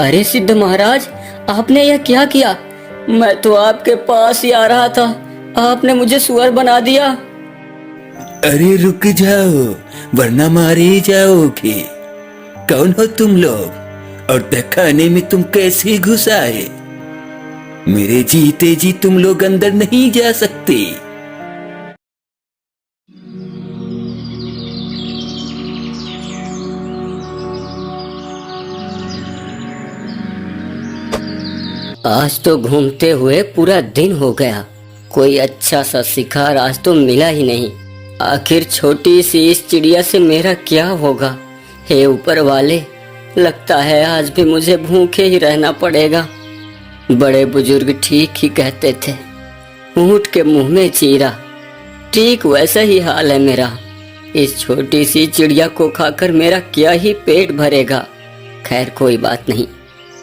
अरे सिद्ध महाराज, आपने यह क्या किया? मैं तो आपके पास ही आ रहा था, आपने मुझे सुअर बना दिया। अरे रुक जाओ, वरना मारे जाओगे। कौन हो तुम लोग और तहखाने में तुम कैसे घुस आए? मेरे जीते जी तुम लोग अंदर नहीं जा सकते। आज तो घूमते हुए पूरा दिन हो गया, कोई अच्छा सा शिकार आज तो मिला ही नहीं। आखिर छोटी सी इस चिड़िया से मेरा क्या होगा? हे ऊपर वाले, लगता है आज भी मुझे भूखे ही रहना पड़ेगा। बड़े बुजुर्ग ठीक ही कहते थे, ऊंट के मुंह में चीरा। ठीक वैसा ही हाल है मेरा। इस छोटी सी चिड़िया को खाकर मेरा क्या ही पेट भरेगा। खैर कोई बात नहीं,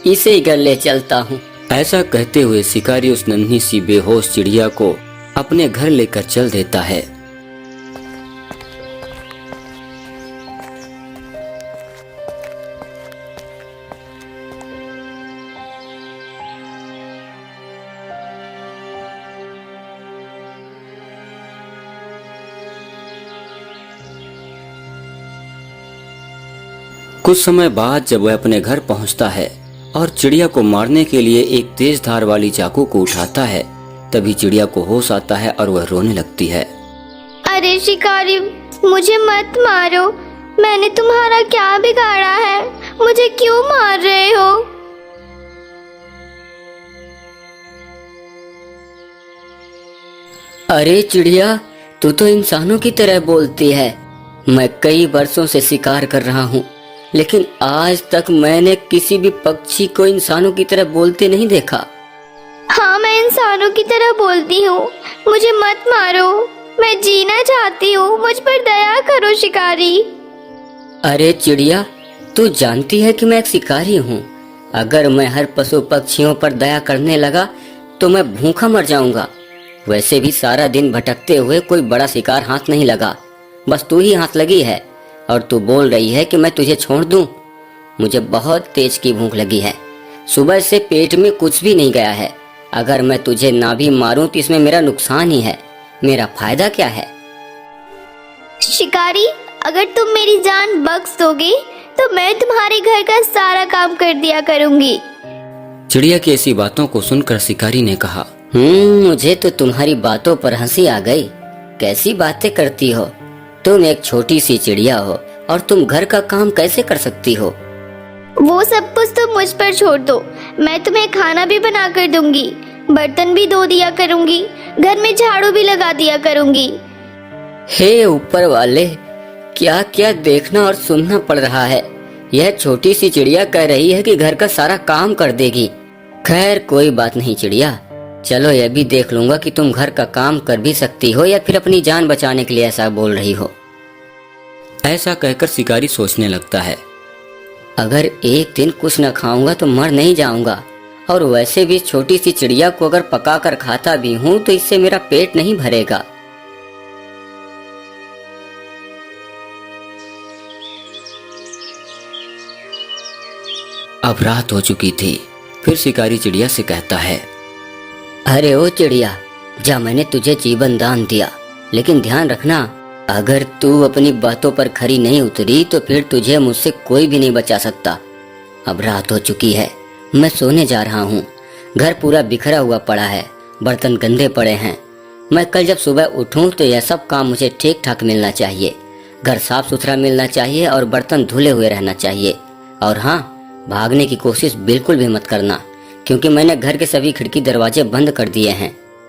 इसे ही घर ले चलता हूँ। ऐसा कहते हुए शिकारी उस नन्ही सी बेहोश चिड़िया को अपने घर लेकर चल देता है। कुछ समय बाद जब वह अपने घर पहुंचता है और चिड़िया को मारने के लिए एक तेज धार वाली चाकू को उठाता है, तभी चिड़िया को होश आता है और वह रोने लगती है। अरे शिकारी, मुझे मत मारो, मैंने तुम्हारा क्या बिगाड़ा है? मुझे क्यों मार रहे हो? अरे चिड़िया, तू तो इंसानों की तरह बोलती है। मैं कई वर्षों से शिकार कर रहा हूँ, लेकिन आज तक मैंने किसी भी पक्षी को इंसानों की तरह बोलते नहीं देखा। हाँ, मैं इंसानों की तरह बोलती हूँ। मुझे मत मारो, मैं जीना चाहती हूँ, मुझ पर दया करो शिकारी। अरे चिड़िया, तू जानती है कि मैं एक शिकारी हूँ। अगर मैं हर पशु पक्षियों पर दया करने लगा तो मैं भूखा मर जाऊंगा। वैसे भी सारा दिन भटकते हुए कोई बड़ा शिकार हाथ नहीं लगा, बस तू ही हाथ लगी है। और तू बोल रही है कि मैं तुझे छोड़ दूं। मुझे बहुत तेज की भूख लगी है, सुबह से पेट में कुछ भी नहीं गया है। अगर मैं तुझे ना भी मारूं तो इसमें मेरा नुकसान ही है, मेरा फायदा क्या है? शिकारी, अगर तुम मेरी जान बख्श दोगे तो मैं तुम्हारे घर का सारा काम कर दिया करूंगी। चिड़िया की ऐसी बातों को सुनकर शिकारी ने कहा, मुझे तो तुम्हारी बातों पर हंसी आ गई। कैसी बातें करती हो? तुम एक छोटी सी चिड़िया हो और तुम घर का काम कैसे कर सकती हो? वो सब कुछ तो मुझ पर छोड़ दो, मैं तुम्हें खाना भी बना कर दूंगी, बर्तन भी धो दिया करूंगी, घर में झाड़ू भी लगा दिया करूंगी। हे ऊपर वाले, क्या क्या देखना और सुनना पड़ रहा है। यह छोटी सी चिड़िया कह रही है कि घर का सारा काम कर देगी। खैर कोई बात नहीं चिड़िया, चलो यह भी देख लूंगा कि तुम घर का काम कर भी सकती हो या फिर अपनी जान बचाने के लिए ऐसा बोल रही हो। ऐसा कहकर शिकारी सोचने लगता है, अगर एक दिन कुछ न खाऊंगा तो मर नहीं जाऊंगा, और वैसे भी छोटी सी चिड़िया को अगर पका कर खाता भी हूँ तो इससे मेरा पेट नहीं भरेगा। अब रात हो चुकी थी। फिर शिकारी चिड़िया से कहता है, अरे ओ चिड़िया, जा, मैंने तुझे जीवन दान दिया, लेकिन ध्यान रखना, अगर तू अपनी बातों पर खरी नहीं उतरी तो फिर तुझे मुझसे कोई भी नहीं बचा सकता। अब रात हो चुकी है, मैं सोने जा रहा हूँ। घर पूरा बिखरा हुआ पड़ा है, बर्तन गंदे पड़े हैं। मैं कल जब सुबह उठूँ तो यह सब काम मुझे ठीक ठाक मिलना चाहिए। घर साफ सुथरा मिलना चाहिए और बर्तन धुले हुए रहना चाहिए। और हाँ, भागने की कोशिश बिल्कुल भी मत करना, क्योंकि मैंने घर के सभी खिड़की दरवाजे बंद कर दिए हैं।